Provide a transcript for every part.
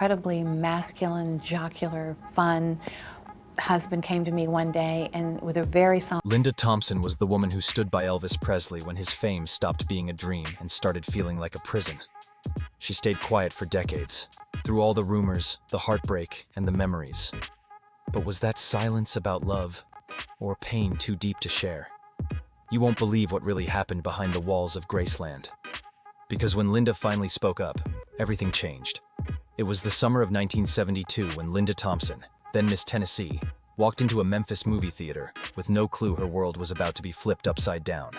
incredibly masculine, jocular, fun husband came to me one day and with a very somber. Linda Thompson was the woman who stood by Elvis Presley when his fame stopped being a dream and started feeling like a prison. She stayed quiet for decades, through all the rumors, the heartbreak, and the memories. But was that silence about love, or pain too deep to share? You won't believe what really happened behind the walls of Graceland. Because when Linda finally spoke up, everything changed. It was the summer of 1972 when Linda Thompson, then Miss Tennessee, walked into a Memphis movie theater with no clue her world was about to be flipped upside down.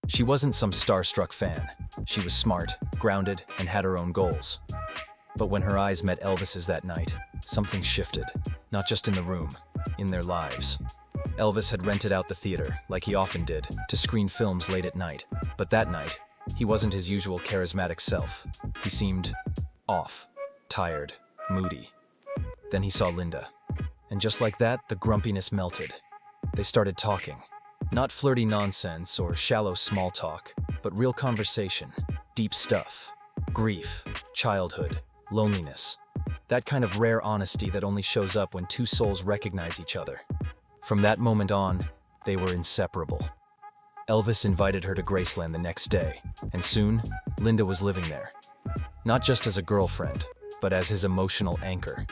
She wasn't some starstruck fan. She was smart, grounded, and had her own goals. But when her eyes met Elvis's that night, something shifted, not just in the room, in their lives. Elvis had rented out the theater, like he often did, to screen films late at night. But that night, he wasn't his usual charismatic self. He seemed off, tired, moody. Then he saw Linda. And just like that, the grumpiness melted. They started talking. Not flirty nonsense or shallow small talk, but real conversation, deep stuff, grief, childhood, loneliness. That kind of rare honesty that only shows up when two souls recognize each other. From that moment on, they were inseparable. Elvis invited her to Graceland the next day, and soon, Linda was living there. Not just as a girlfriend, but as his emotional anchor.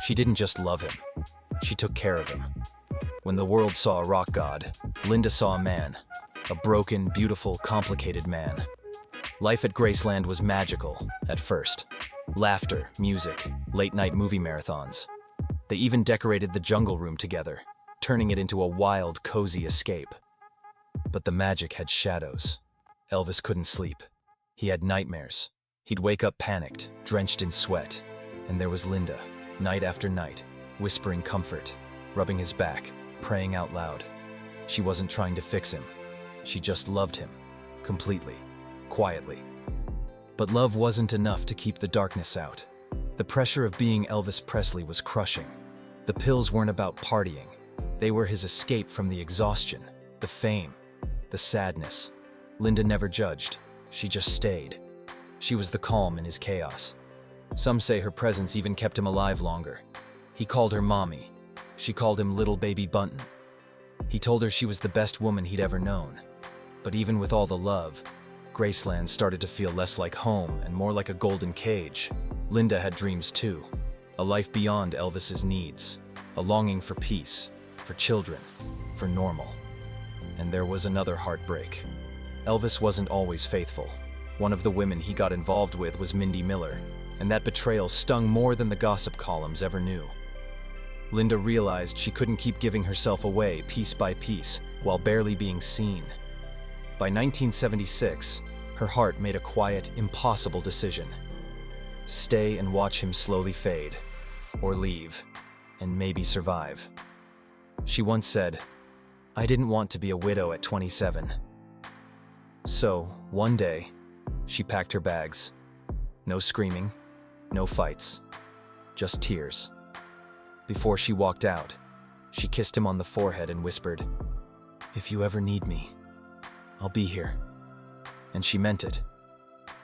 She didn't just love him, she took care of him. When the world saw a rock god, Linda saw a man. A broken, beautiful, complicated man. Life at Graceland was magical, at first. Laughter, music, late-night movie marathons. They even decorated the jungle room together, turning it into a wild, cozy escape. But the magic had shadows. Elvis couldn't sleep. He had nightmares. He'd wake up panicked, drenched in sweat. And there was Linda, night after night, whispering comfort, rubbing his back, praying out loud. She wasn't trying to fix him. She just loved him, completely, quietly. But love wasn't enough to keep the darkness out. The pressure of being Elvis Presley was crushing. The pills weren't about partying. They were his escape from the exhaustion, the fame, the sadness. Linda never judged. She just stayed. She was the calm in his chaos. Some say her presence even kept him alive longer. He called her mommy. She called him little baby Bunton. He told her she was the best woman he'd ever known. But even with all the love, Graceland started to feel less like home and more like a golden cage. Linda had dreams too. A life beyond Elvis's needs. A longing for peace, for children, for normal. And there was another heartbreak. Elvis wasn't always faithful. One of the women he got involved with was Mindy Miller, and that betrayal stung more than the gossip columns ever knew. Linda realized she couldn't keep giving herself away piece by piece while barely being seen. By 1976, her heart made a quiet, impossible decision. Stay and watch him slowly fade, or leave, and maybe survive. She once said, "I didn't want to be a widow at 27. So, one day, she packed her bags. No screaming, no fights, just tears. Before she walked out, she kissed him on the forehead and whispered, "If you ever need me, I'll be here." And she meant it.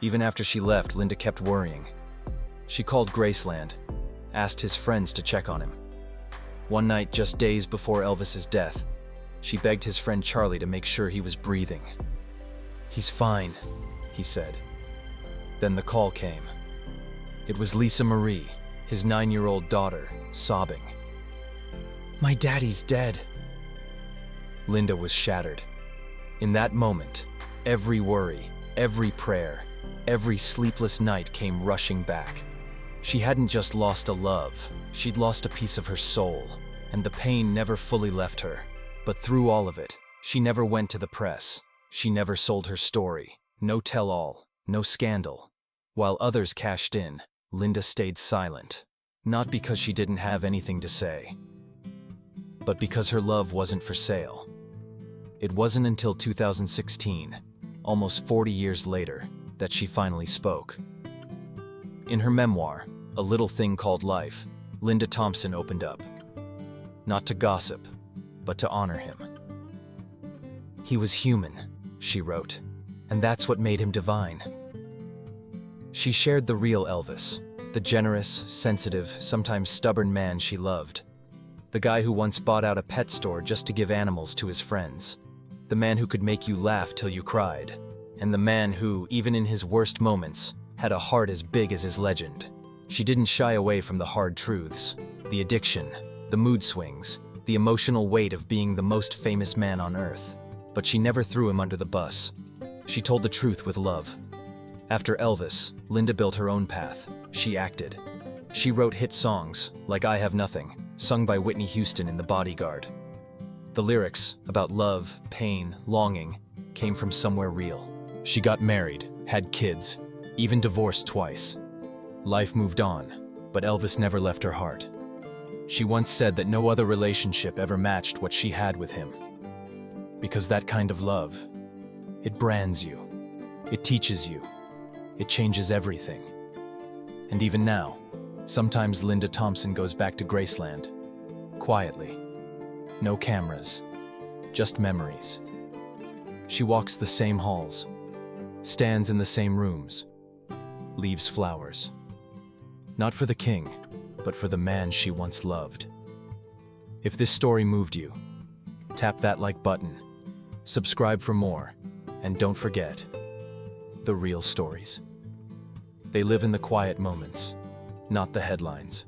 Even after she left, Linda kept worrying. She called Graceland, asked his friends to check on him. One night, just days before Elvis's death, she begged his friend Charlie to make sure he was breathing. "He's fine," he said. Then the call came. It was Lisa Marie, his 9-year-old daughter, sobbing. "My daddy's dead." Linda was shattered. In that moment, every worry, every prayer, every sleepless night came rushing back. She hadn't just lost a love, she'd lost a piece of her soul, and the pain never fully left her. But through all of it, she never went to the press. She never sold her story. No tell-all, no scandal. While others cashed in, Linda stayed silent. Not because she didn't have anything to say, but because her love wasn't for sale. It wasn't until 2016, almost 40 years later, that she finally spoke. In her memoir, A Little Thing Called Life, Linda Thompson opened up. Not to gossip, but to honor him. "He was human," she wrote, "and that's what made him divine." She shared the real Elvis, The generous, sensitive, sometimes stubborn man she loved. The guy who once bought out a pet store just to give animals to his friends. The man who could make you laugh till you cried. And the man who, even in his worst moments, had a heart as big as his legend. She didn't shy away from the hard truths, the addiction, the mood swings, the emotional weight of being the most famous man on earth. But she never threw him under the bus. She told the truth with love. After Elvis, Linda built her own path. She acted. She wrote hit songs, like I Have Nothing, sung by Whitney Houston in The Bodyguard. The lyrics, about love, pain, longing, came from somewhere real. She got married, had kids, even divorced twice. Life moved on, but Elvis never left her heart. She once said that no other relationship ever matched what she had with him. Because that kind of love, it brands you, it teaches you, it changes everything. And even now, sometimes Linda Thompson goes back to Graceland, quietly. No cameras, just memories. She walks the same halls, stands in the same rooms, leaves flowers. Not for the king, but for the man she once loved. If this story moved you, tap that like button, subscribe for more, and don't forget, the real stories. They live in the quiet moments, not the headlines.